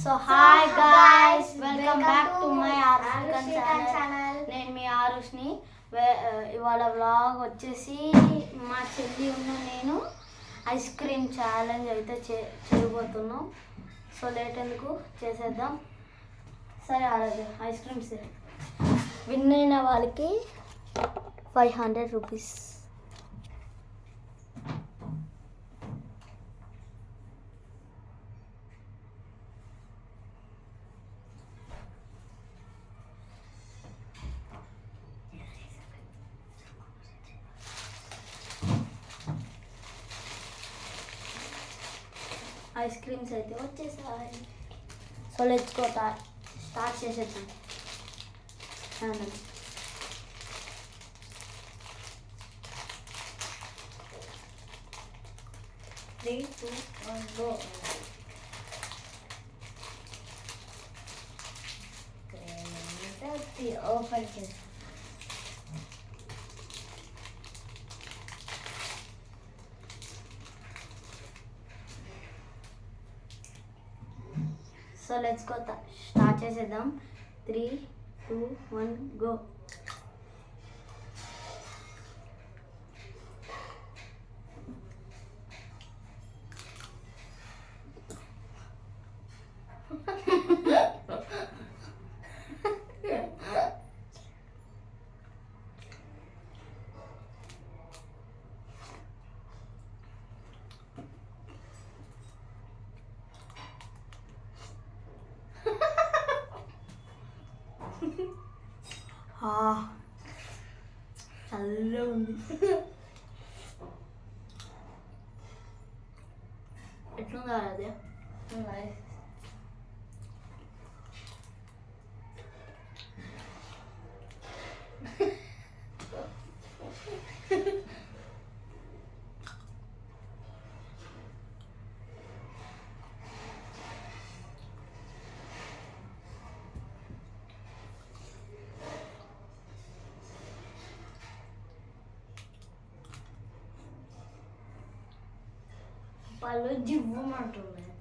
So hi guys, welcome back to my Aarush channel. నేను మీ ఆరుష్ని. ఇవాళ వ్లాగ్ వచ్చేసి మా చెల్లి ఉన్న నేను ఐస్ క్రీమ్ ఛాలెంజ్ అయితే చేయబోతున్నాం. సో లేట్ ఎందుకు, చేసేద్దాం. సరే అలాగే ఐస్ క్రీమ్స్ విన్ అయిన వాళ్ళకి 500 రూపీస్. ఐస్ క్రీమ్స్ అయితే వచ్చేసాయి. సో లెట్స్ గో, స్టార్ట్ చేసేద్దాం. 3, 2, 1 go. ఓపెన్ చేసి సో లెట్స్ గో, స్టార్ట్ చేసేద్దాం. 3, 2, 1 గో. చల్లగా ఉంది. ఎట్లుందా అదే? పళ్ళు జివ్వమంటున్నాయి.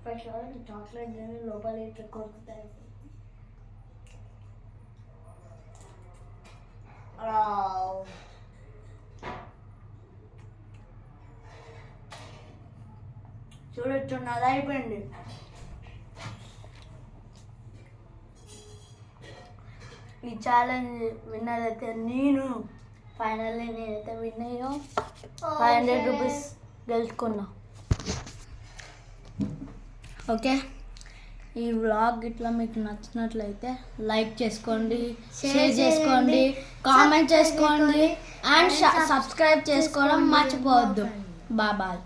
ఫస్ట్ చాక్లెట్ కానీ లోపల ఇట్లా కొరుకుతాయి. చూడొచ్చు, అది అయిపోయింది. ఈ ఛాలెంజ్ విన్నర్ అయితే నేను. ఫైనల్లీ నేనైతే విన్ అయ్యా. 500 రూపీస్ గెలుచుకున్నా. ఓకే, ఈ వ్లాగ్ ఇట్లా మీకు నచ్చినట్లయితే లైక్ చేసుకోండి, షేర్ చేసుకోండి, కామెంట్ చేసుకోండి అండ్ సబ్స్క్రైబ్ చేసుకోవడం మర్చిపోవద్దు. బాయ్.